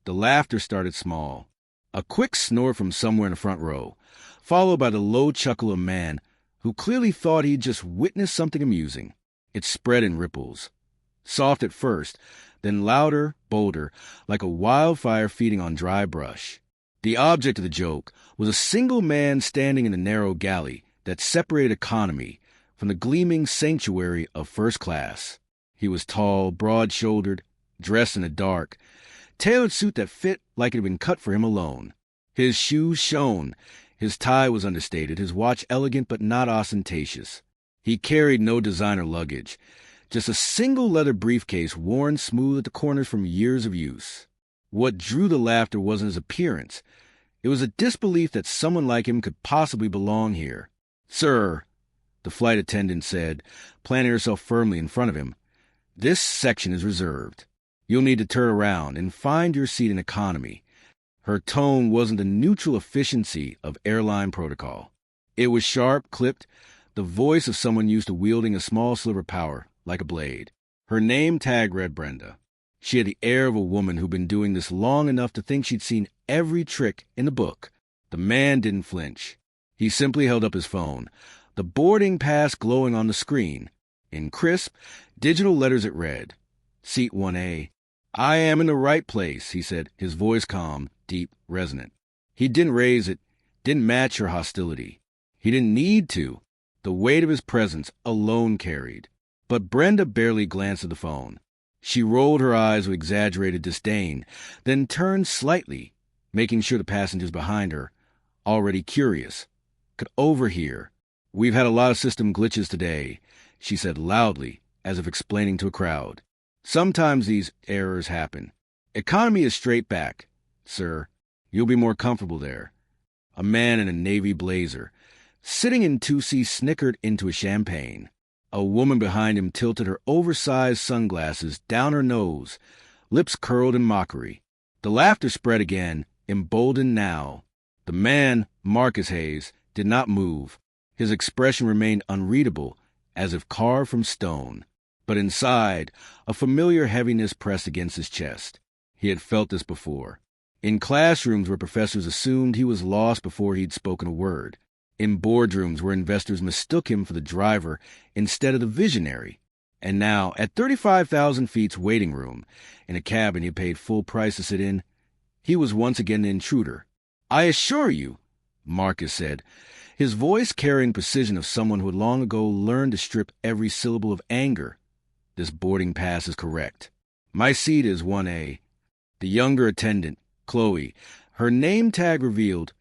The laughter started small. A quick snore from somewhere in the front row, followed by the low chuckle of a man who clearly thought he'd just witnessed something amusing. It spread in ripples. Soft at first, then louder, bolder, like a wildfire feeding on dry brush. The object of the joke was a single man standing in the narrow galley that separated economy from the gleaming sanctuary of first class. He was tall, broad-shouldered, dressed in a dark, tailored suit that fit like it had been cut for him alone. His shoes shone, his tie was understated, his watch elegant but not ostentatious. He carried no designer luggage, just a single leather briefcase worn smooth at the corners from years of use. What drew the laughter wasn't his appearance. It was a disbelief that someone like him could possibly belong here. "Sir," the flight attendant said, planting herself firmly in front of him, "this section is reserved. You'll need to turn around and find your seat in economy." Her tone wasn't the neutral efficiency of airline protocol. It was sharp, clipped, the voice of someone used to wielding a small sliver of power, like a blade. Her name tag read Brenda. She had the air of a woman who'd been doing this long enough to think she'd seen every trick in the book. The man didn't flinch. He simply held up his phone, the boarding pass glowing on the screen. In crisp, digital letters it read, "Seat 1A. "I am in the right place," he said, his voice calm, deep, resonant. He didn't raise it, didn't match her hostility. He didn't need to. The weight of his presence alone carried. But Brenda barely glanced at the phone. She rolled her eyes with exaggerated disdain, then turned slightly, making sure the passengers behind her, already curious, could overhear. "We've had a lot of system glitches today," she said loudly, as if explaining to a crowd. "Sometimes these errors happen. Economy is straight back, sir. You'll be more comfortable there." A man in a navy blazer, sitting in 2C, snickered into a champagne. A woman behind him tilted her oversized sunglasses down her nose, lips curled in mockery. The laughter spread again, emboldened now. The man, Marcus Hayes, did not move. His expression remained unreadable, as if carved from stone. But inside, a familiar heaviness pressed against his chest. He had felt this before. In classrooms where professors assumed he was lost before he'd spoken a word. In boardrooms where investors mistook him for the driver instead of the visionary. And now, at 35,000 feet's waiting room, in a cabin he paid full price to sit in, he was once again the intruder. "I assure you," Marcus said, his voice carrying precision of someone who had long ago learned to strip every syllable of anger, "this boarding pass is correct. My seat is 1A. The younger attendant, Chloe, her name tag revealed,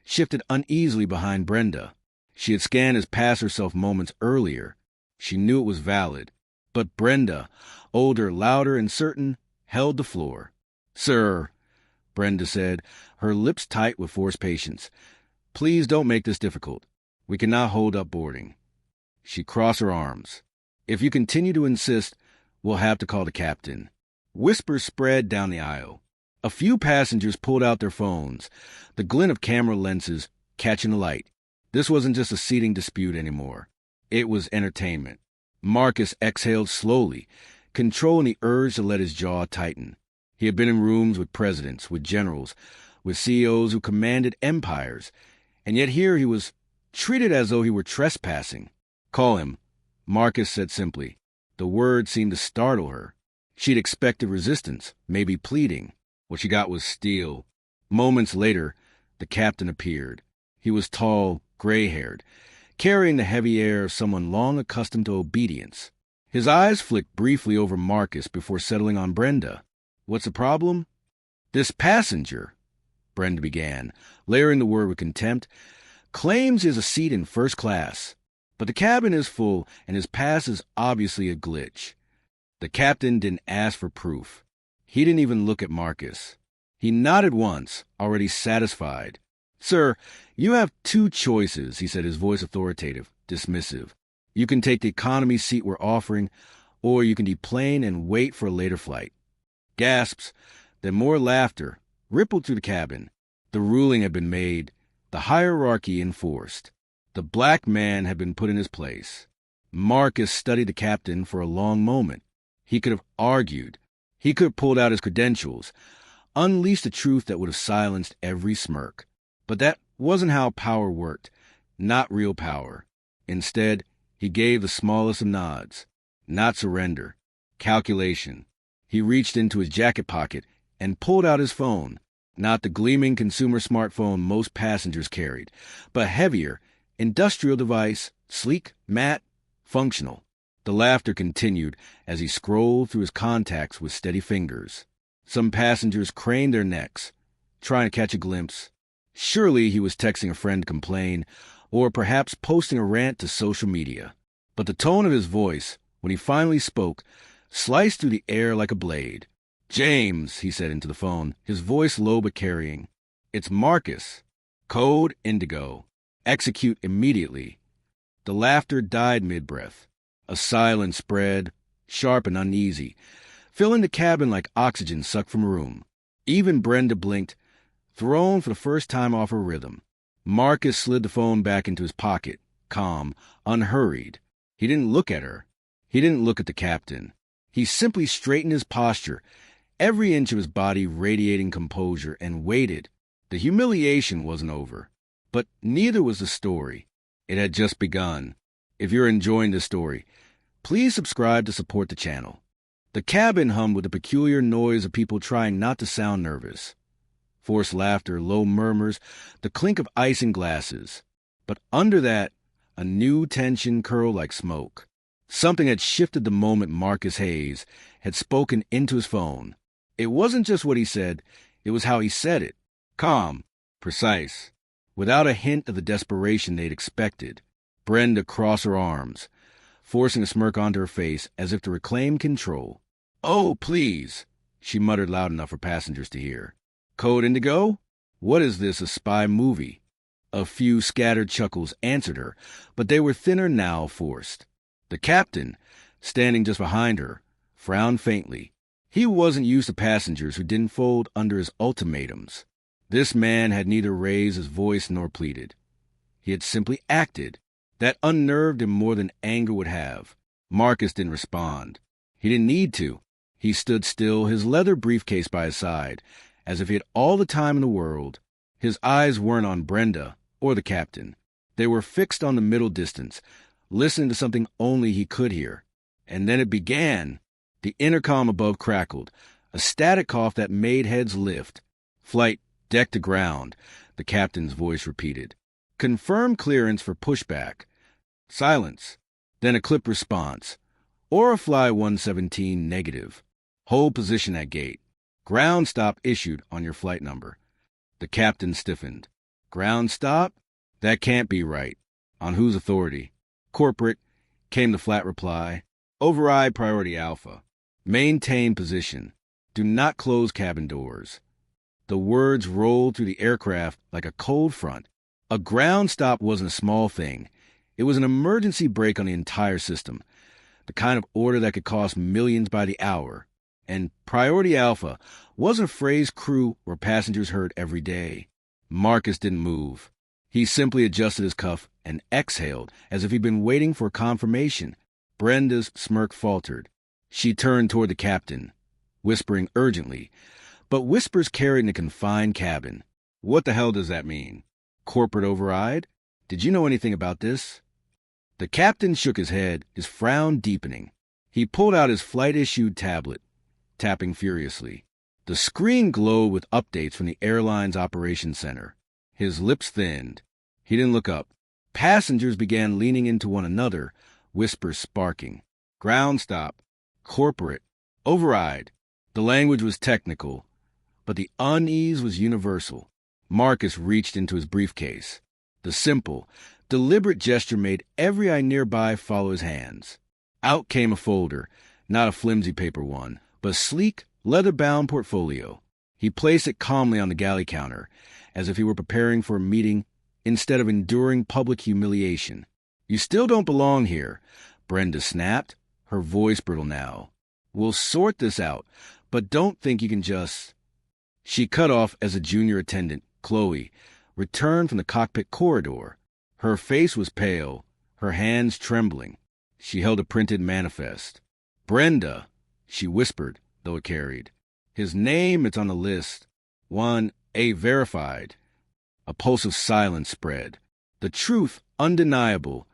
shifted uneasily behind Brenda. She had scanned his pass herself moments earlier. She knew it was valid. But Brenda, older, louder, and certain, held the floor. "Sir," Brenda said, her lips tight with forced patience, "please don't make this difficult. We cannot hold up boarding." She crossed her arms. "If you continue to insist, we'll have to call the captain." Whispers spread down the aisle. A few passengers pulled out their phones, the glint of camera lenses catching the light. This wasn't just a seating dispute anymore. It was entertainment. Marcus exhaled slowly, controlling the urge to let his jaw tighten. He had been in rooms with presidents, with generals, with CEOs who commanded empires, and yet here he was treated as though he were trespassing. "Call him," Marcus said simply. The word seemed to startle her. She'd expected resistance, maybe pleading. What she got was steel. Moments later, the captain appeared. He was tall, gray-haired, carrying the heavy air of someone long accustomed to obedience. His eyes flicked briefly over Marcus before settling on Brenda. "What's the problem?" "This passenger," Brenda began, layering the word with contempt, "claims he has a seat in first class. But the cabin is full, and his pass is obviously a glitch." The captain didn't ask for proof. He didn't even look at Marcus. He nodded once, already satisfied. "Sir, you have two choices," he said, his voice authoritative, dismissive. "You can take the economy seat we're offering, or you can deplane and wait for a later flight." Gasps, then more laughter, rippled through the cabin. The ruling had been made, the hierarchy enforced. The black man had been put in his place. Marcus studied the captain for a long moment. He could have argued. He could have pulled out his credentials, unleashed a truth that would have silenced every smirk. But that wasn't how power worked. Not real power. Instead, he gave the smallest of nods. Not surrender. Calculation. He reached into his jacket pocket and pulled out his phone. Not the gleaming consumer smartphone most passengers carried, but heavier, industrial device, sleek, matte, functional. The laughter continued as he scrolled through his contacts with steady fingers. Some passengers craned their necks, trying to catch a glimpse. Surely he was texting a friend to complain, or perhaps posting a rant to social media. But the tone of his voice, when he finally spoke, sliced through the air like a blade. "James," he said into the phone, his voice low but carrying. "It's Marcus. Code Indigo. Execute immediately." The laughter died mid-breath. A silence spread, sharp and uneasy, filling the cabin like oxygen sucked from a room. Even Brenda blinked, thrown for the first time off her rhythm. Marcus slid the phone back into his pocket, calm, unhurried. He didn't look at her. He didn't look at the captain. He simply straightened his posture, every inch of his body radiating composure, and waited. The humiliation wasn't over. But neither was the story. It had just begun. If you're enjoying this story, please subscribe to support the channel. The cabin hummed with the peculiar noise of people trying not to sound nervous. Forced laughter, low murmurs, the clink of ice in glasses. But under that, a new tension curled like smoke. Something had shifted the moment Marcus Hayes had spoken into his phone. It wasn't just what he said, it was how he said it. Calm, precise, without a hint of the desperation they'd expected. Brenda crossed her arms, forcing a smirk onto her face as if to reclaim control. "Oh, please," she muttered loud enough for passengers to hear. "Code Indigo? What is this, a spy movie?" A few scattered chuckles answered her, but they were thinner now, forced. The captain, standing just behind her, frowned faintly. He wasn't used to passengers who didn't fold under his ultimatums. This man had neither raised his voice nor pleaded. He had simply acted. That unnerved him more than anger would have. Marcus didn't respond. He didn't need to. He stood still, his leather briefcase by his side, as if he had all the time in the world. His eyes weren't on Brenda or the captain. They were fixed on the middle distance, listening to something only he could hear. And then it began. The intercom above crackled, a static cough that made heads lift. "Flight deck to ground," the captain's voice repeated. "Confirm clearance for pushback." Silence. Then a clip response. Aurafly 117 negative. Hold position at gate. Ground stop issued on your flight number. The captain stiffened. "Ground stop? That can't be right. On whose authority?" "Corporate," came the flat reply. "Override priority alpha. Maintain position. Do not close cabin doors." The words rolled through the aircraft like a cold front. A ground stop wasn't a small thing. It was an emergency brake on the entire system, the kind of order that could cost millions by the hour. And priority alpha wasn't a phrase crew or passengers heard every day. Marcus didn't move. He simply adjusted his cuff and exhaled as if he'd been waiting for confirmation. Brenda's smirk faltered. She turned toward the captain, whispering urgently, but whispers carried in a confined cabin. "What the hell does that mean? Corporate override? Did you know anything about this?" The captain shook his head, his frown deepening. He pulled out his flight-issued tablet, tapping furiously. The screen glowed with updates from the airline's operations center. His lips thinned. He didn't look up. Passengers began leaning into one another, whispers sparking. "Ground stop. Corporate. Override." The language was technical, but the unease was universal. Marcus reached into his briefcase. The simple, deliberate gesture made every eye nearby follow his hands. Out came a folder, not a flimsy paper one, but a sleek, leather-bound portfolio. He placed it calmly on the galley counter, as if he were preparing for a meeting instead of enduring public humiliation. "You still don't belong here," Brenda snapped, her voice brittle now. "We'll sort this out, but don't think you can just—" She cut off as a junior attendant, Chloe, returned from the cockpit corridor. Her face was pale, her hands trembling. She held a printed manifest. "Brenda," she whispered, though it carried. His name, it's on the list. 1A verified. A pulse of silence spread. The truth, undeniable,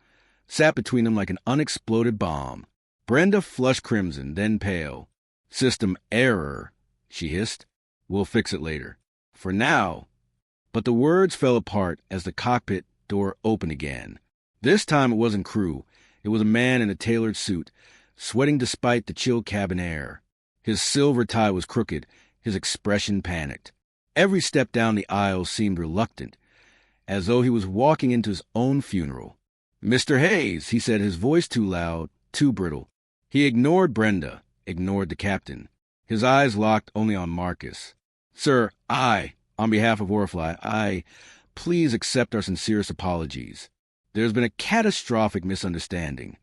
sat between them like an unexploded bomb. Brenda flushed crimson, then pale. System error, she hissed. We'll fix it later. For now. But the words fell apart as the cockpit door opened again. This time it wasn't crew. It was a man in a tailored suit, sweating despite the chill cabin air. His silver tie was crooked, his expression panicked. Every step down the aisle seemed reluctant, as though he was walking into his own funeral. "Mr. Hayes," he said, his voice too loud, too brittle. He ignored Brenda, ignored the captain. His eyes locked only on Marcus. "Sir, on behalf of Orifly, please accept our sincerest apologies. There's been a catastrophic misunderstanding."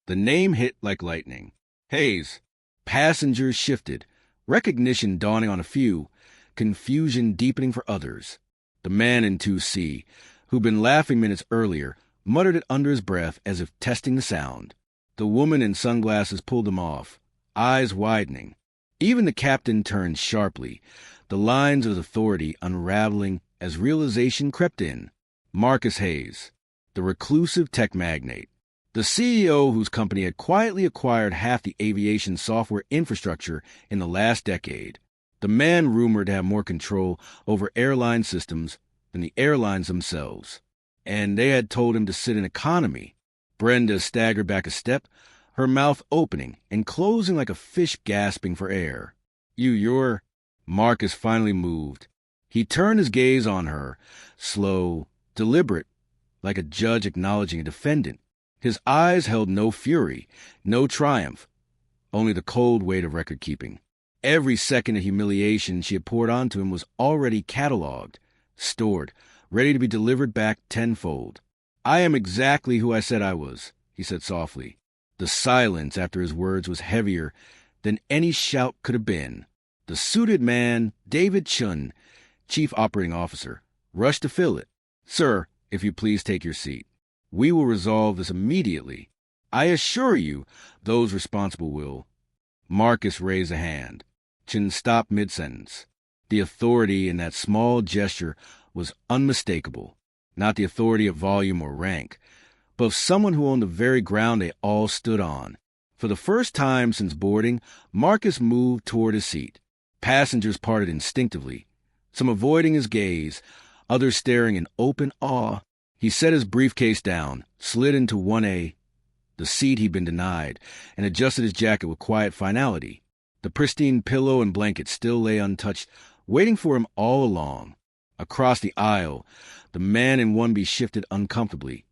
The name hit like lightning. Hayes. Passengers shifted, recognition dawning on a few, confusion deepening for others. The man in 2C, who'd been laughing minutes earlier, muttered it under his breath as if testing the sound. The woman in sunglasses pulled them off, eyes widening. Even the captain turned sharply, the lines of authority unraveling as realization crept in. Marcus Hayes, the reclusive tech magnate, the CEO whose company had quietly acquired half the aviation software infrastructure in the last decade. The man rumored to have more control over airline systems than the airlines themselves. And they had told him to sit in economy. Brenda staggered back a step, her mouth opening and closing like a fish gasping for air. You're... Marcus finally moved. He turned his gaze on her, slow, deliberate, like a judge acknowledging a defendant. His eyes held no fury, no triumph, only the cold weight of record-keeping. Every second of humiliation she had poured onto him was already catalogued, stored, ready to be delivered back tenfold. "I am exactly who I said I was," he said softly. The silence after his words was heavier than any shout could have been. The suited man, David Chun, Chief Operating Officer, rushed to fill it. "Sir, if you please take your seat. We will resolve this immediately. I assure you, those responsible will." Marcus raised a hand. Chun stopped mid-sentence. The authority in that small gesture was unmistakable. Not the authority of volume or rank, but of someone who owned the very ground they all stood on. For the first time since boarding, Marcus moved toward his seat. Passengers parted instinctively, some avoiding his gaze, others staring in open awe. He set his briefcase down, slid into 1A, the seat he'd been denied, and adjusted his jacket with quiet finality. The pristine pillow and blanket still lay untouched, waiting for him all along. Across the aisle, the man in 1B shifted uncomfortably,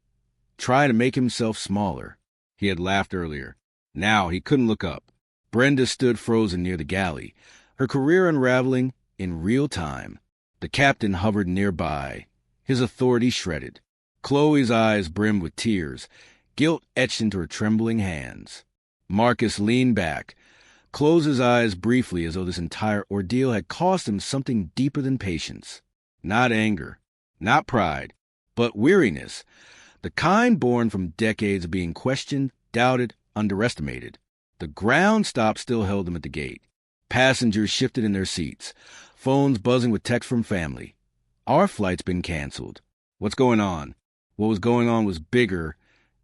trying to make himself smaller. He had laughed earlier. Now he couldn't look up. Brenda stood frozen near the galley, her career unraveling in real time. The captain hovered nearby, his authority shredded. Chloe's eyes brimmed with tears, guilt etched into her trembling hands. Marcus leaned back, closed his eyes briefly as though this entire ordeal had cost him something deeper than patience. Not anger, not pride, but weariness, the kind born from decades of being questioned, doubted, underestimated. The ground stop still held them at the gate. Passengers shifted in their seats, phones buzzing with texts from family. Our flight's been canceled. What's going on? What was going on was bigger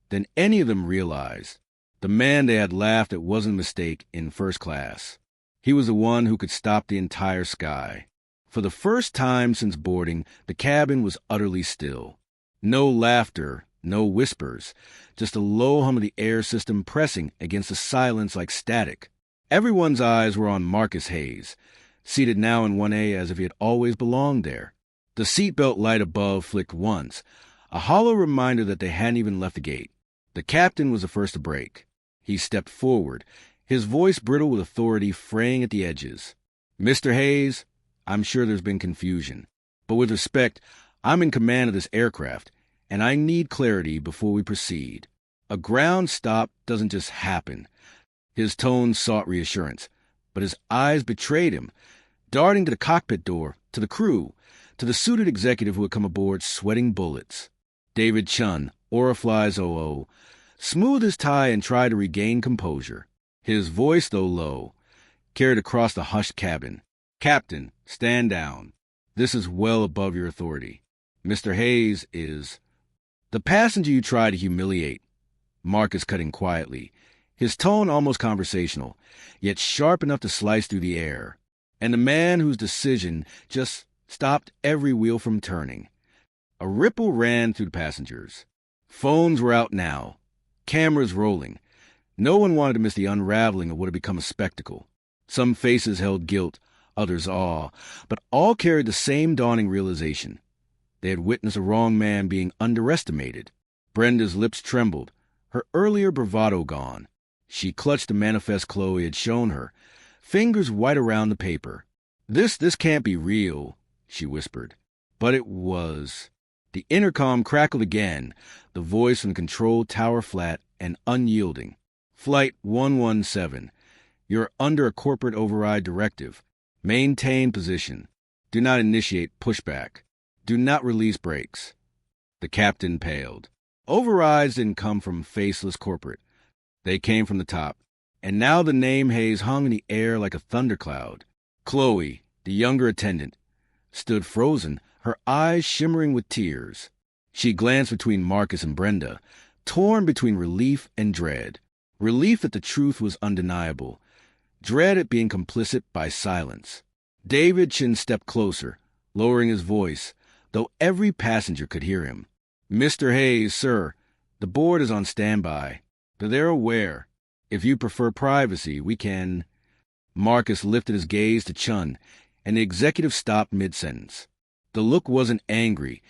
than any of them realized. The man they had laughed at wasn't a mistake in first class. He was the one who could stop the entire sky. For the first time since boarding, the cabin was utterly still. No laughter, no whispers, just a low hum of the air system pressing against the silence like static. Everyone's eyes were on Marcus Hayes, seated now in 1A as if he had always belonged there. The seatbelt light above flicked once, a hollow reminder that they hadn't even left the gate. The captain was the first to break. He stepped forward, his voice brittle with authority fraying at the edges. "Mr. Hayes, I'm sure there's been confusion, but with respect, I'm in command of this aircraft, and I need clarity before we proceed. A ground stop doesn't just happen." His tone sought reassurance, but his eyes betrayed him, darting to the cockpit door, to the crew, to the suited executive who had come aboard sweating bullets. David Chun, Orifly's OO, smoothed his tie and tried to regain composure. His voice, though low, carried across the hushed cabin. "Captain, stand down. This is well above your authority. Mr. Hayes is—" "The passenger you try to humiliate," Marcus cut in quietly, his tone almost conversational, yet sharp enough to slice through the air. "And the man whose decision just stopped every wheel from turning." A ripple ran through the passengers. Phones were out now, cameras rolling. No one wanted to miss the unraveling of what had become a spectacle. Some faces held guilt, others awe, but all carried the same dawning realization. They had witnessed a wrong man being underestimated. Brenda's lips trembled, her earlier bravado gone. She clutched the manifest Chloe had shown her, fingers white around the paper. This can't be real," she whispered. But it was. The intercom crackled again, the voice from the control tower flat and unyielding. "Flight 117. You're under a corporate override directive. Maintain position. Do not initiate pushback. Do not release brakes." The captain paled. Overrides didn't come from faceless corporate. They came from the top. And now the name Hayes hung in the air like a thundercloud. Chloe, the younger attendant, stood frozen, her eyes shimmering with tears. She glanced between Marcus and Brenda, torn between relief and dread. Relief that the truth was undeniable. Dread at being complicit by silence. Davidson stepped closer, lowering his voice, though every passenger could hear him. "Mr. Hayes, sir, the board is on standby. They're aware. If you prefer privacy, we can—" Marcus lifted his gaze to Chun, and the executive stopped mid-sentence. The look wasn't angry.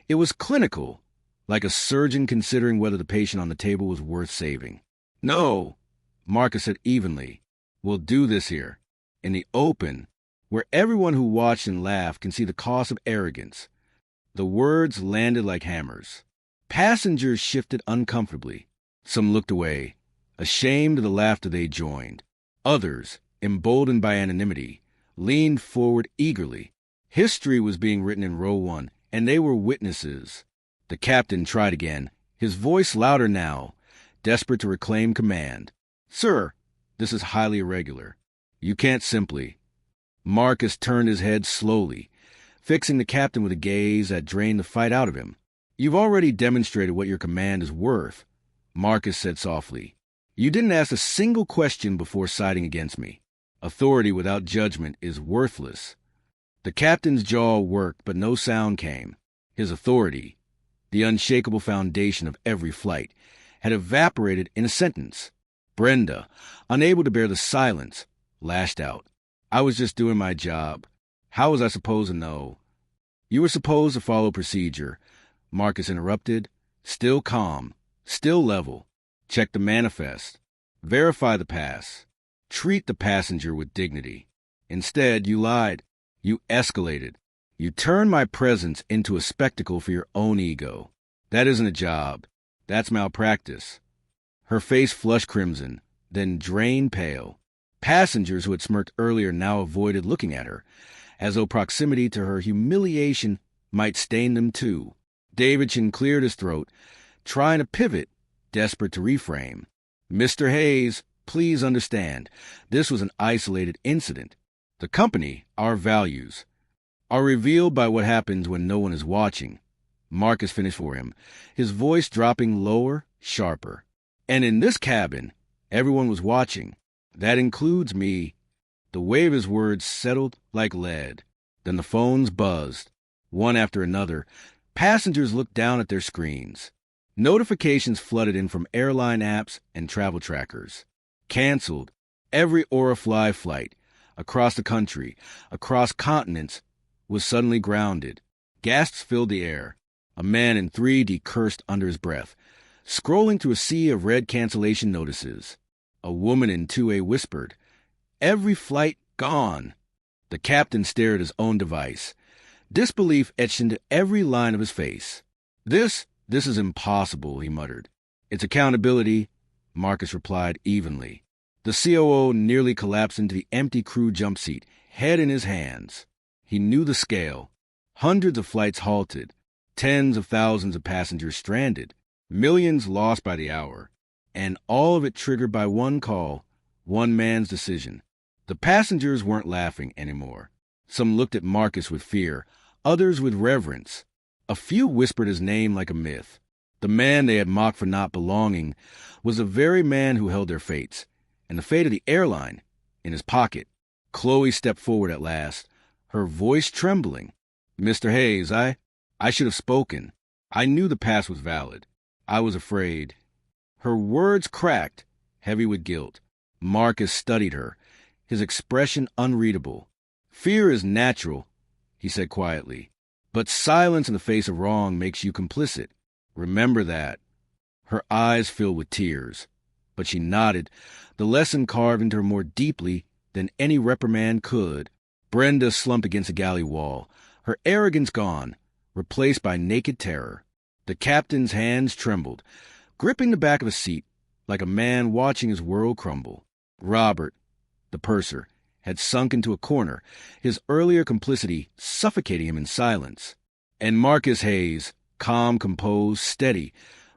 It was clinical, like a surgeon considering whether the patient on the table was worth saving. "No," Marcus said evenly. "We'll do this here, in the open, where everyone who watched and laughed can see the cost of arrogance." The words landed like hammers. Passengers shifted uncomfortably. Some looked away, ashamed of the laughter they joined. Others, emboldened by anonymity, leaned forward eagerly. History was being written in row one, and they were witnesses. The captain tried again, his voice louder now, desperate to reclaim command. "Sir, this is highly irregular. You can't simply—" Marcus turned his head slowly, fixing the captain with a gaze that drained the fight out of him. "You've already demonstrated what your command is worth," Marcus said softly. "You didn't ask a single question before siding against me. Authority without judgment is worthless." The captain's jaw worked, but no sound came. His authority, the unshakable foundation of every flight, had evaporated in a sentence. Brenda, unable to bear the silence, lashed out. "I was just doing my job. How was I supposed to know?" "You were supposed to follow procedure," Marcus interrupted, still calm, still level. "Check the manifest. Verify the pass. Treat the passenger with dignity. Instead, you lied. You escalated. You turned my presence into a spectacle for your own ego. That isn't a job. That's malpractice." Her face flushed crimson, then drained pale. Passengers who had smirked earlier now avoided looking at her, as though proximity to her humiliation might stain them too. Davidson cleared his throat, trying to pivot, desperate to reframe. "Mr. Hayes, please understand, this was an isolated incident. The company, our values, are revealed by what happens when no one is watching." Marcus finished for him, his voice dropping lower, sharper. "And in this cabin, everyone was watching. That includes me." The weight of his words settled like lead. Then the phones buzzed, one after another. Passengers looked down at their screens. Notifications flooded in from airline apps and travel trackers. Canceled. Every Aurafly flight, across the country, across continents, was suddenly grounded. Gasps filled the air. A man in 3D cursed under his breath, scrolling through a sea of red cancellation notices. A woman in 2A whispered, "Every flight gone." The captain stared at his own device. Disbelief etched into every line of his face. This is impossible," he muttered. "It's accountability," Marcus replied evenly. The COO nearly collapsed into the empty crew jump seat, head in his hands. He knew the scale. Hundreds of flights halted, tens of thousands of passengers stranded, millions lost by the hour, and all of it triggered by one call, one man's decision. The passengers weren't laughing anymore. Some looked at Marcus with fear, others with reverence. A few whispered his name like a myth. The man they had mocked for not belonging was the very man who held their fates, and the fate of the airline in his pocket. Chloe stepped forward at last, her voice trembling. "Mr. Hayes, I should have spoken. I knew the pass was valid. I was afraid." Her words cracked, heavy with guilt. Marcus studied her, his expression unreadable. "Fear is natural," he said quietly, "but silence in the face of wrong makes you complicit. Remember that." Her eyes filled with tears, but she nodded, the lesson carved into her more deeply than any reprimand could. Brenda slumped against the galley wall, her arrogance gone, replaced by naked terror. The captain's hands trembled, gripping the back of his seat like a man watching his world crumble. Robert, the purser, had sunk into a corner, his earlier complicity suffocating him in silence. And Marcus Hayes, calm, composed, steady,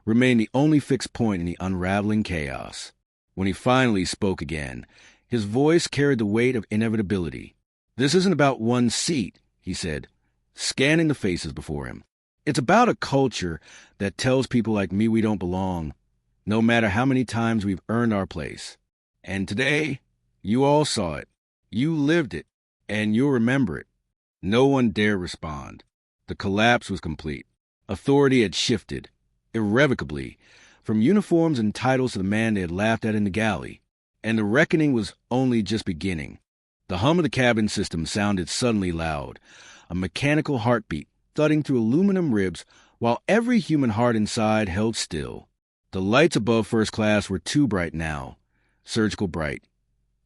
remained the only fixed point in the unraveling chaos. When he finally spoke again, his voice carried the weight of inevitability. "This isn't about one seat," he said, scanning the faces before him. "It's about a culture that tells people like me we don't belong, no matter how many times we've earned our place. And today, you all saw it. You lived it, and you'll remember it." No one dared respond. The collapse was complete. Authority had shifted, irrevocably, from uniforms and titles to the man they had laughed at in the galley, and the reckoning was only just beginning. The hum of the cabin system sounded suddenly loud, a mechanical heartbeat thudding through aluminum ribs while every human heart inside held still. The lights above first class were too bright now, surgical bright,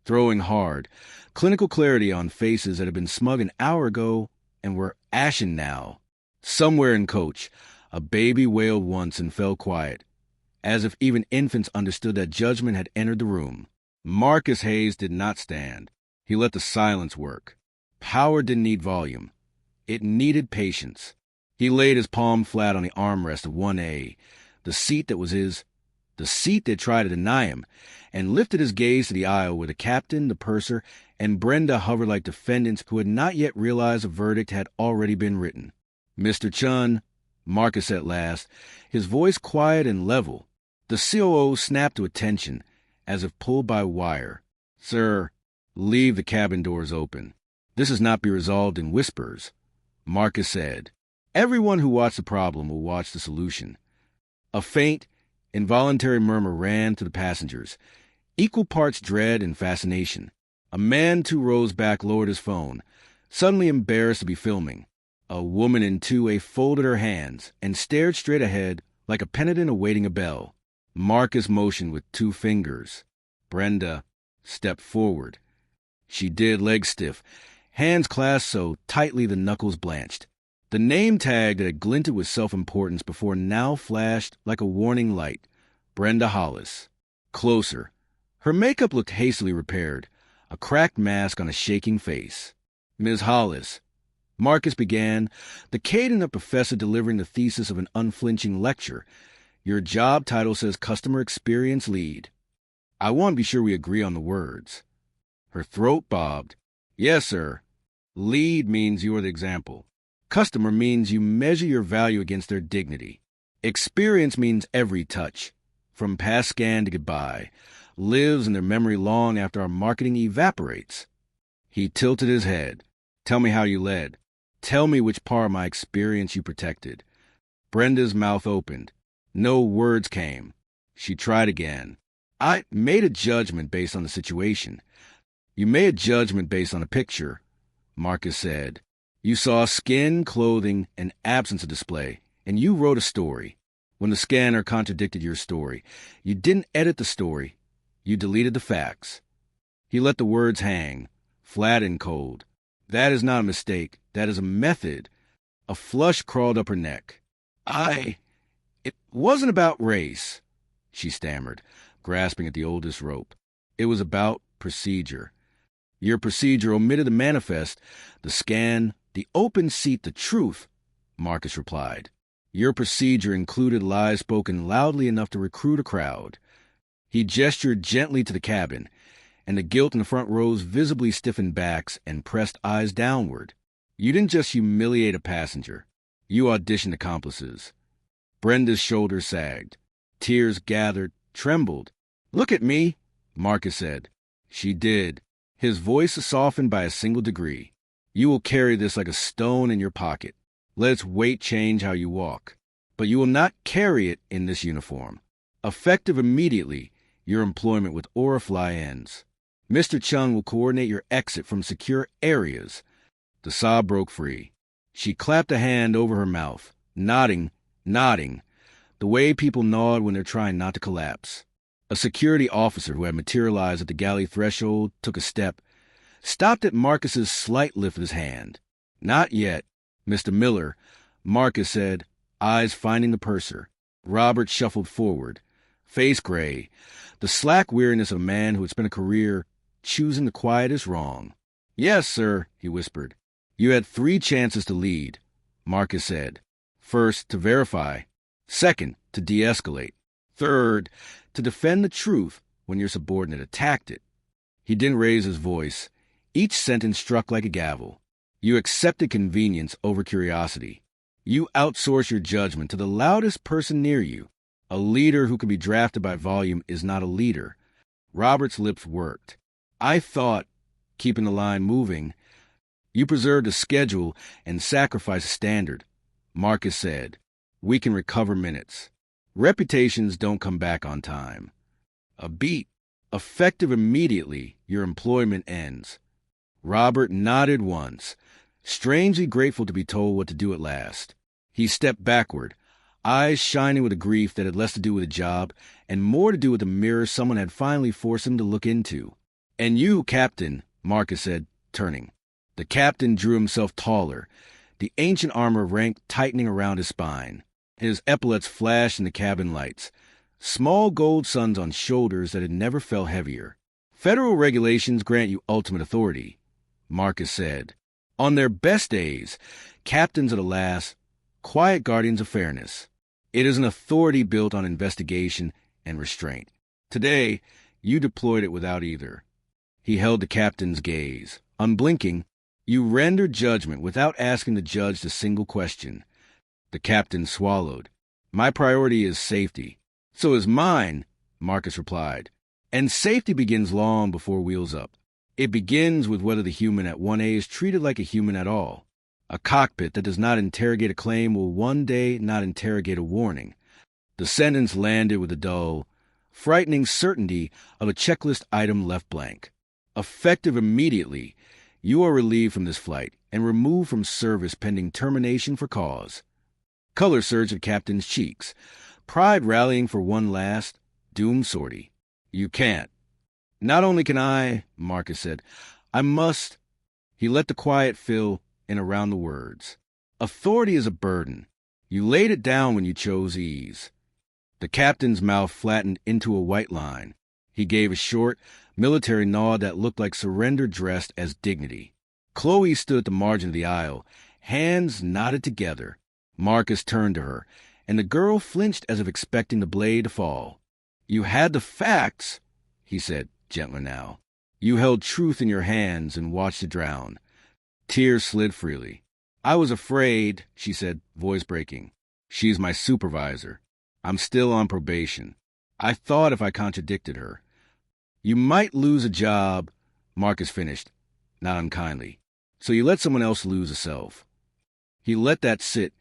throwing hard, clinical clarity on faces that had been smug an hour ago and were ashen now. Somewhere in coach, a baby wailed once and fell quiet, as if even infants understood that judgment had entered the room. Marcus Hayes did not stand. He let the silence work. Power didn't need volume. It needed patience. He laid his palm flat on the armrest of 1A, the seat that was his, the seat that tried to deny him, and lifted his gaze to the aisle where the captain, the purser, and Brenda hovered like defendants who had not yet realized the verdict had already been written. "Mr. Chun," Marcus said at last, his voice quiet and level. The COO snapped to attention, as if pulled by wire. "Sir, leave the cabin doors open. This is not be resolved in whispers," Marcus said. "Everyone who watched the problem will watch the solution." A faint, involuntary murmur ran through the passengers, equal parts dread and fascination. A man 2 rows back lowered his phone, suddenly embarrassed to be filming. A woman in 2A folded her hands and stared straight ahead like a penitent awaiting a bell. Marcus motioned with 2 fingers. Brenda stepped forward. She did, legs stiff, hands clasped so tightly the knuckles blanched. The name tag that had glinted with self-importance before now flashed like a warning light. Brenda Hollis. Closer. Her makeup looked hastily repaired, a cracked mask on a shaking face. "Ms. Hollis," Marcus began, the cadence of professor delivering the thesis of an unflinching lecture. "Your job title says Customer Experience Lead. I want to be sure we agree on the words." Her throat bobbed. "Yes, sir. Lead means you are the example. Customer means you measure your value against their dignity. Experience means every touch, from past scan to goodbye, lives in their memory long after our marketing evaporates." He tilted his head. "Tell me how you led. Tell me which part of my experience you protected." Brenda's mouth opened. No words came. She tried again. "I made a judgment based on the situation." "You made a judgment based on a picture," Marcus said. "You saw skin, clothing, and absence of display, and you wrote a story. When the scanner contradicted your story, you didn't edit the story. You deleted the facts." He let the words hang, flat and cold. "That is not a mistake. That is a method." A flush crawled up her neck. It wasn't about race," she stammered, grasping at the oldest rope. "It was about procedure. Your procedure omitted the manifest, the scan, the open seat, the truth," Marcus replied. "Your procedure included lies spoken loudly enough to recruit a crowd." He gestured gently to the cabin, and the guilt in the front rows visibly stiffened backs and pressed eyes downward. You didn't just humiliate a passenger. You auditioned accomplices. Brenda's shoulders sagged. Tears gathered, trembled. "Look at me," Marcus said. She did, his voice softened by a single degree. "You will carry this like a stone in your pocket. Let its weight change how you walk. But you will not carry it in this uniform. Effective immediately, your employment with Orifly ends. Mr. Chung will coordinate your exit from secure areas." The sob broke free. She clapped a hand over her mouth, nodding, the way people nod when they're trying not to collapse. A security officer who had materialized at the galley threshold took a step, stopped at Marcus's slight lift of his hand. "Not yet, Mr. Miller," Marcus said, eyes finding the purser. Robert shuffled forward, face gray, the slack weariness of a man who had spent a career choosing the quietest wrong. "Yes, sir," he whispered. "You had 3 chances to lead," Marcus said. "First, to verify. Second, to de-escalate. Third, to defend the truth when your subordinate attacked it." He didn't raise his voice. Each sentence struck like a gavel. You accepted convenience over curiosity. You outsource your judgment to the loudest person near you. A leader who can be drafted by volume is not a leader. Robert's lips worked. "I thought," keeping the line moving, "you preserved a schedule and sacrificed a standard," Marcus said. "We can recover minutes. Reputations don't come back on time. A beat, effective immediately, your employment ends." Robert nodded once, strangely grateful to be told what to do at last. He stepped backward, eyes shining with a grief that had less to do with the job and more to do with the mirror someone had finally forced him to look into. "And you, Captain," Marcus said, turning. The captain drew himself taller, the ancient armor of rank tightening around his spine. His epaulets flashed in the cabin lights, small gold suns on shoulders that had never felt heavier. "Federal regulations grant you ultimate authority," Marcus said. "On their best days, captains are the last, quiet guardians of fairness. It is an authority built on investigation and restraint. Today, you deployed it without either." He held the captain's gaze. Unblinking, "You rendered judgment without asking the judge a single question." The captain swallowed. "My priority is safety." "So is mine," Marcus replied. "And safety begins long before wheels up. It begins with whether the human at 1A is treated like a human at all. A cockpit that does not interrogate a claim will one day not interrogate a warning." The sentence landed with a dull, frightening certainty of a checklist item left blank. Effective immediately, you are relieved from this flight and removed from service pending termination for cause. Color surged at Captain's cheeks, pride rallying for one last, doomed sortie. "You can't." "Not only can I," Marcus said, "I must." He let the quiet fill in around the words. "Authority is a burden. You laid it down when you chose ease." The captain's mouth flattened into a white line. He gave a short, military nod that looked like surrender dressed as dignity. Chloe stood at the margin of the aisle, hands knotted together. Marcus turned to her, and the girl flinched as if expecting the blade to fall. "You had the facts," he said, gentler now. "You held truth in your hands and watched it drown." Tears slid freely. "I was afraid," she said, voice breaking. "She's my supervisor. I'm still on probation. I thought if I contradicted her." "You might lose a job," Marcus finished, not unkindly. "So you let someone else lose a self." He let that sit,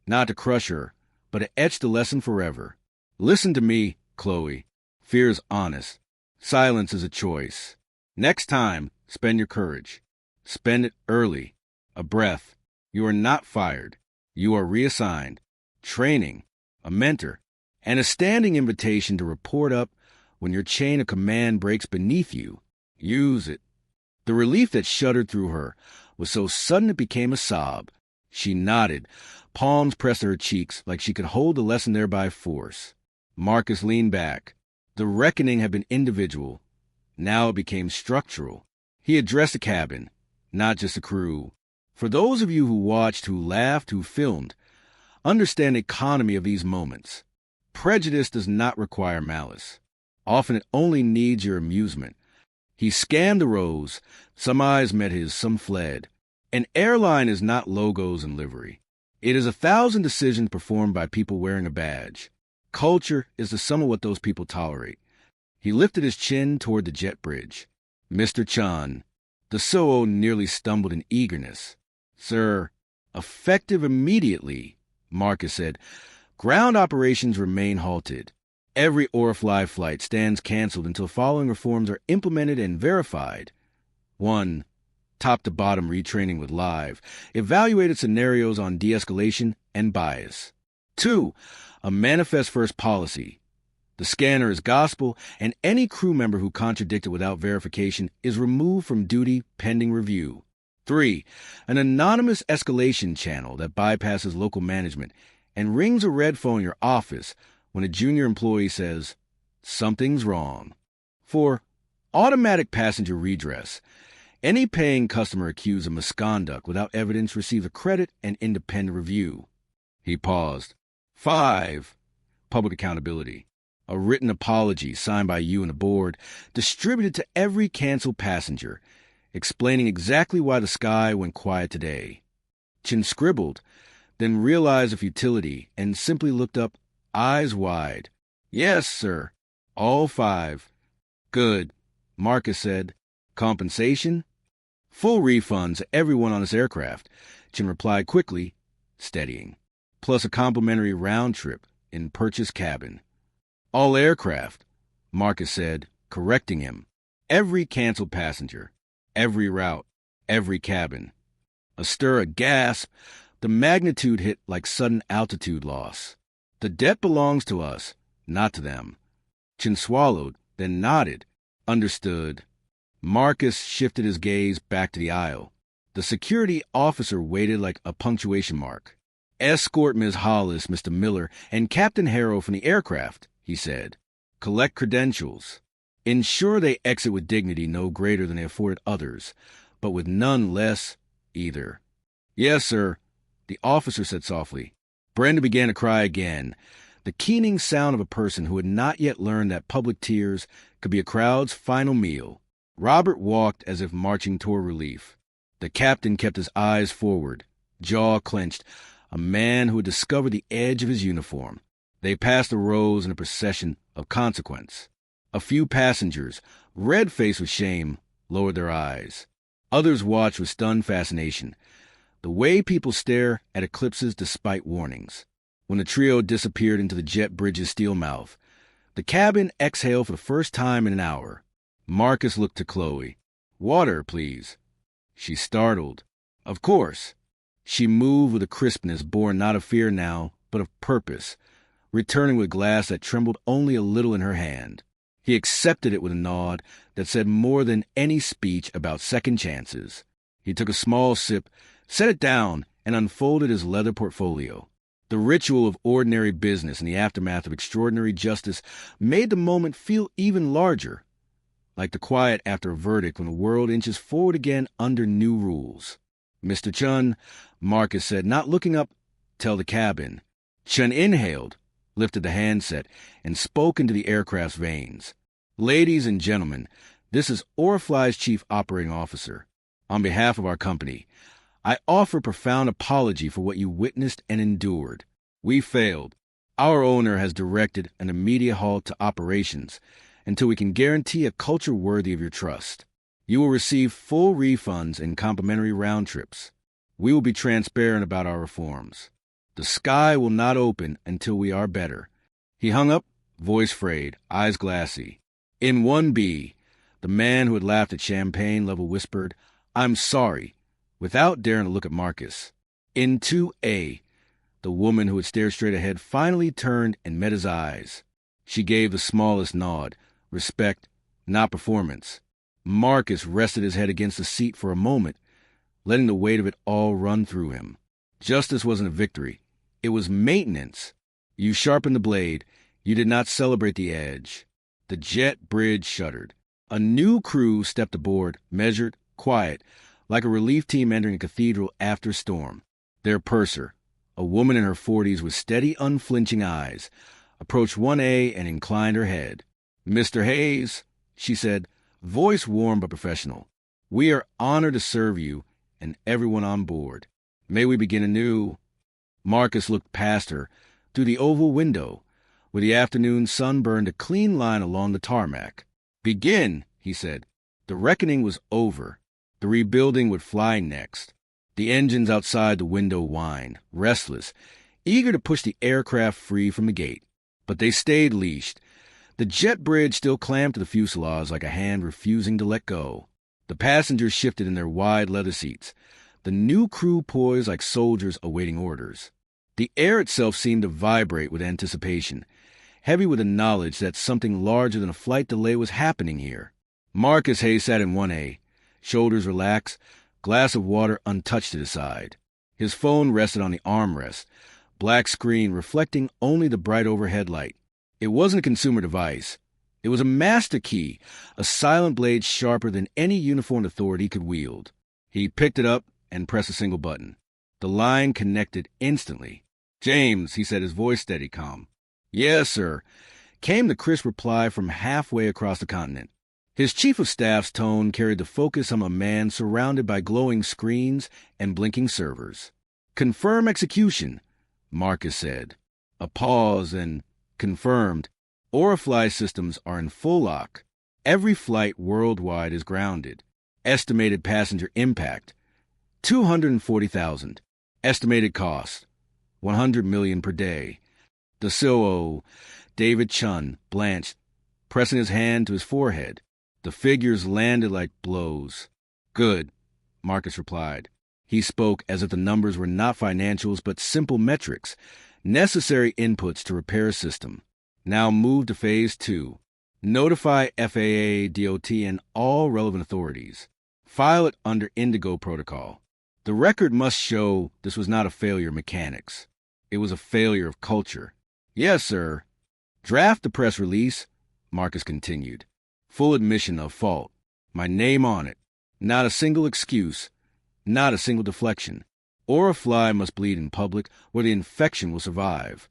not to crush her, but to etch the lesson forever. "Listen to me, Chloe. Fear is honest. Silence is a choice. Next time, spend your courage. Spend it early. A breath. You are not fired. You are reassigned. Training. A mentor. And a standing invitation to report up when your chain of command breaks beneath you. Use it." The relief that shuddered through her was so sudden it became a sob. She nodded, palms pressed to her cheeks like she could hold the lesson there by force. Marcus leaned back. The reckoning had been individual. Now it became structural. He addressed the cabin, not just the crew. For those of you who watched, who laughed, who filmed, understand the economy of these moments. Prejudice does not require malice. Often it only needs your amusement. He scanned the rows. Some eyes met his, some fled. An airline is not logos and livery. It is 1,000 decisions performed by people wearing a badge. Culture is the sum of what those people tolerate. He lifted his chin toward the jet bridge. Mr. Chun. The So nearly stumbled in eagerness. Sir, effective immediately, Marcus said. Ground operations remain halted. Every Orifly flight stands canceled until following reforms are implemented and verified. 1. Top-to-bottom retraining with live, evaluated scenarios on de-escalation and bias. 2. A manifest-first policy. The scanner is gospel, and any crew member who contradicted without verification is removed from duty pending review. 3. An anonymous escalation channel that bypasses local management and rings a red phone in your office when a junior employee says, something's wrong. 4. Automatic passenger redress. Any paying customer accused of misconduct without evidence receives a credit and independent review. He paused. 5. Public accountability. A written apology signed by you and the board, distributed to every canceled passenger, explaining exactly why the sky went quiet today. Chin scribbled, then realized the futility and simply looked up, eyes wide. Yes, sir. All 5. Good, Marcus said. Compensation? Full refunds to everyone on this aircraft, Chin replied quickly, steadying. Plus a complimentary round trip in purchased cabin. All aircraft, Marcus said, correcting him. Every canceled passenger. Every route. Every cabin. A stir, a gasp. The magnitude hit like sudden altitude loss. The debt belongs to us, not to them. Chin swallowed, then nodded. Understood. Marcus shifted his gaze back to the aisle. The security officer waited like a punctuation mark. Escort Ms. Hollis, Mr. Miller, and Captain Harrow from the aircraft, he said. Collect credentials. Ensure they exit with dignity no greater than they afforded others, but with none less either. Yes, sir, the officer said softly. Brenda began to cry again, the keening sound of a person who had not yet learned that public tears could be a crowd's final meal. Robert walked as if marching toward relief. The captain kept his eyes forward, jaw clenched, a man who had discovered the edge of his uniform. They passed the rows in a procession of consequence. A few passengers, red-faced with shame, lowered their eyes. Others watched with stunned fascination, the way people stare at eclipses despite warnings. When the trio disappeared into the jet bridge's steel mouth, the cabin exhaled for the first time in an hour. Marcus looked to Chloe. Water, please. She startled. Of course. She moved with a crispness born not of fear now, but of purpose, returning with glass that trembled only a little in her hand. He accepted it with a nod that said more than any speech about second chances. He took a small sip, set it down, and unfolded his leather portfolio. The ritual of ordinary business in the aftermath of extraordinary justice made the moment feel even larger, like the quiet after a verdict when the world inches forward again under new rules. Mr. Chun, Marcus said, not looking up, tell the cabin. Chun inhaled, lifted the handset, and spoke into the aircraft's veins. Ladies and gentlemen, this is Orifly's Chief Operating Officer. On behalf of our company, I offer profound apology for what you witnessed and endured. We failed. Our owner has directed an immediate halt to operations until we can guarantee a culture worthy of your trust. You will receive full refunds and complimentary round trips. We will be transparent about our reforms. The sky will not open until we are better. He hung up, voice frayed, eyes glassy. In 1B, the man who had laughed at champagne level whispered, I'm sorry, without daring to look at Marcus. In 2A, the woman who had stared straight ahead finally turned and met his eyes. She gave the smallest nod, respect, not performance. Marcus rested his head against the seat for a moment, letting the weight of it all run through him. Justice wasn't a victory. It was maintenance. You sharpened the blade. You did not celebrate the edge. The jet bridge shuddered. A new crew stepped aboard, measured, quiet, like a relief team entering a cathedral after a storm. Their purser, a woman in her 40s with steady, unflinching eyes, approached 1A and inclined her head. Mr. Hayes, she said, Voice warm but professional. We are honored to serve you and everyone on board. May we begin anew. Marcus looked past her, through the oval window, where the afternoon sun burned a clean line along the tarmac. Begin, he said. The reckoning was over. The rebuilding would fly next. The engines outside the window whined, restless, eager to push the aircraft free from the gate. But they stayed leashed. The jet bridge still clamped to the fuselage like a hand refusing to let go. The passengers shifted in their wide leather seats, the new crew poised like soldiers awaiting orders. The air itself seemed to vibrate with anticipation, heavy with the knowledge that something larger than a flight delay was happening here. Marcus Hayes sat in 1A, shoulders relaxed, glass of water untouched at his side. His phone rested on the armrest, black screen reflecting only the bright overhead light. It wasn't a consumer device. It was a master key, a silent blade sharper than any uniformed authority could wield. He picked it up and pressed a single button. The line connected instantly. "James," he said, his voice steady, calm. "Yes, sir," came the crisp reply from halfway across the continent. His chief of staff's tone carried the focus of a man surrounded by glowing screens and blinking servers. "Confirm execution," Marcus said. A pause and confirmed. Aurifly systems are in full lock. Every flight worldwide is grounded. Estimated passenger impact, 240,000. Estimated cost, 100 million per day. The COO, David Chun, blanched, pressing his hand to his forehead. The figures landed like blows. "Good," Marcus replied. He spoke as if the numbers were not financials but simple metrics, necessary inputs to repair a system. Now move to Phase 2. Notify FAA, DOT, and all relevant authorities. File it under Indigo Protocol. The record must show this was not a failure of mechanics. It was a failure of culture. "Yes, sir." "Draft the press release," Marcus continued. "Full admission of fault. My name on it. Not a single excuse. Not a single deflection. Aurifly must bleed in public where the infection will survive."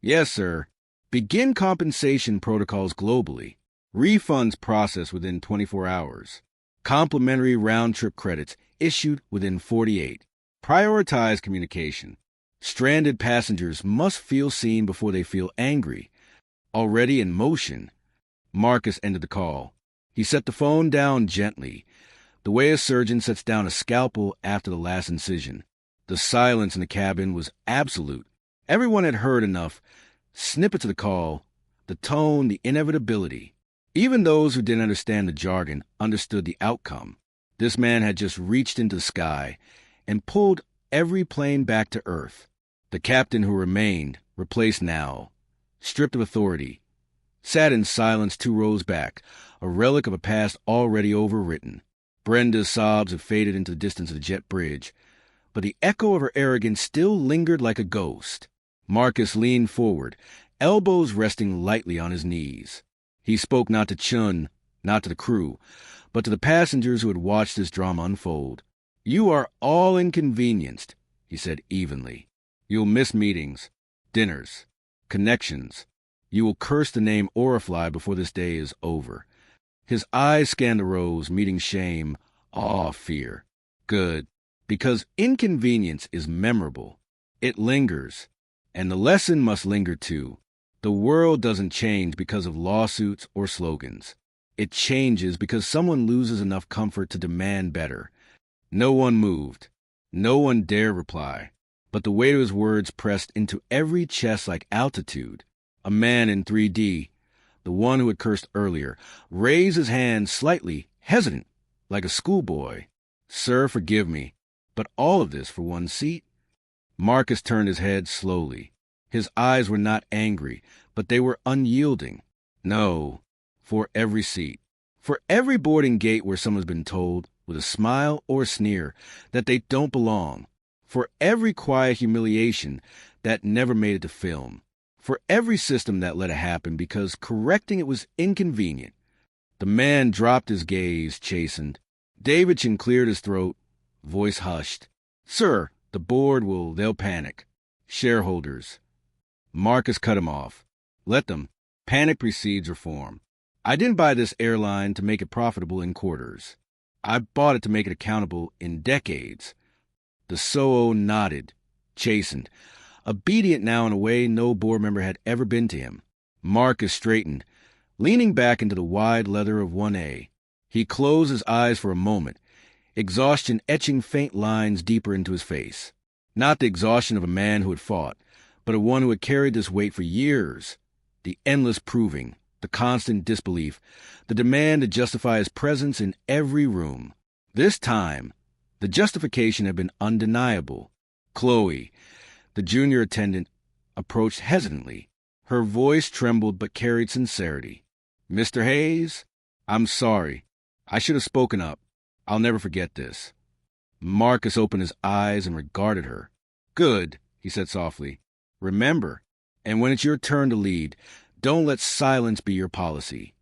"Yes, sir." "Begin compensation protocols globally. Refunds processed within 24 hours. Complimentary round-trip credits issued within 48. Prioritize communication. Stranded passengers must feel seen before they feel angry. Already in motion." Marcus ended the call. He set the phone down gently, the way a surgeon sets down a scalpel after the last incision. The silence in the cabin was absolute. Everyone had heard enough. Snippets of the call, the tone, the inevitability. Even those who didn't understand the jargon understood the outcome. This man had just reached into the sky and pulled every plane back to Earth. The captain who remained, replaced now, stripped of authority, sat in silence 2 rows back, a relic of a past already overwritten. Brenda's sobs had faded into the distance of the jet bridge, but the echo of her arrogance still lingered like a ghost. Marcus leaned forward, elbows resting lightly on his knees. He spoke not to Chun, not to the crew, but to the passengers who had watched this drama unfold. "You are all inconvenienced," he said evenly. "You'll miss meetings, dinners, connections. You will curse the name Aurifly before this day is over." His eyes scanned the rows, meeting shame, awe, fear. "Good, because inconvenience is memorable. It lingers. And the lesson must linger too. The world doesn't change because of lawsuits or slogans. It changes because someone loses enough comfort to demand better." No one moved. No one dared reply. But the weight of his words pressed into every chest like altitude. A man in 3D, the one who had cursed earlier, raised his hand slightly, hesitant, like a schoolboy. "Sir, forgive me, but all of this for one seat?" Marcus turned his head slowly. His eyes were not angry, but they were unyielding. "No, for every seat. For every boarding gate where someone's been told, with a smile or a sneer, that they don't belong. For every quiet humiliation that never made it to film. For every system that let it happen because correcting it was inconvenient." The man dropped his gaze, chastened. Davidson cleared his throat, voice hushed. "Sir, the board they'll panic. Shareholders." Marcus cut him off. "Let them. Panic precedes reform." I didn't buy this airline to make it profitable in quarters. I bought it to make it accountable in decades. The SOO nodded, chastened, obedient now in a way no board member had ever been to him. Marcus straightened, leaning back into the wide leather of 1A. He closed his eyes for a moment, exhaustion etching faint lines deeper into his face. Not the exhaustion of a man who had fought, but of one who had carried this weight for years. The endless proving, the constant disbelief, the demand to justify his presence in every room. This time, the justification had been undeniable. Chloe, the junior attendant, approached hesitantly. Her voice trembled but carried sincerity. "Mr. Hayes, I'm sorry. I should have spoken up. I'll never forget this." Marcus opened his eyes and regarded her. "Good," he said softly. "Remember, and when it's your turn to lead, don't let silence be your policy."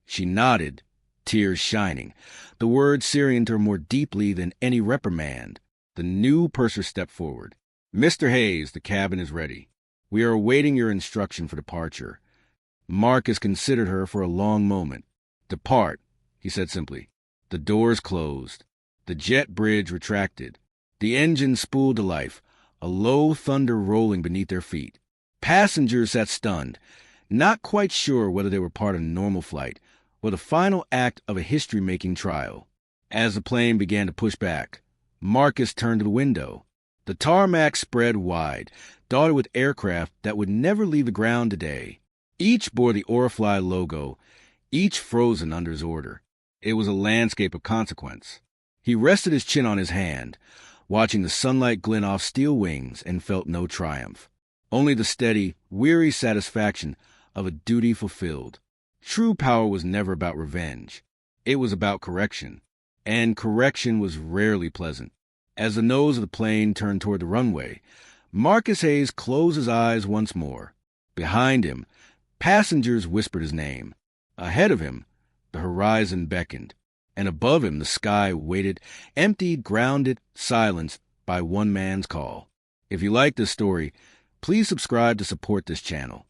She nodded, tears shining, the words searing into her more deeply than any reprimand. The new purser stepped forward. "Mr. Hayes, the cabin is ready. We are awaiting your instruction for departure." Marcus considered her for a long moment. "Depart," he said simply. The doors closed. The jet bridge retracted. The engine spooled to life, a low thunder rolling beneath their feet. Passengers sat stunned, not quite sure whether they were part of a normal flight or the final act of a history-making trial. As the plane began to push back, Marcus turned to the window. The tarmac spread wide, dotted with aircraft that would never leave the ground today. Each bore the Orifly logo, each frozen under his order. It was a landscape of consequence. He rested his chin on his hand, watching the sunlight glint off steel wings, and felt no triumph. Only the steady, weary satisfaction of a duty fulfilled. True power was never about revenge. It was about correction. And correction was rarely pleasant. As the nose of the plane turned toward the runway, Marcus Hayes closed his eyes once more. Behind him, passengers whispered his name. Ahead of him, the horizon beckoned. And above him, the sky waited, emptied, grounded, silenced by one man's call. If you like this story, please subscribe to support this channel.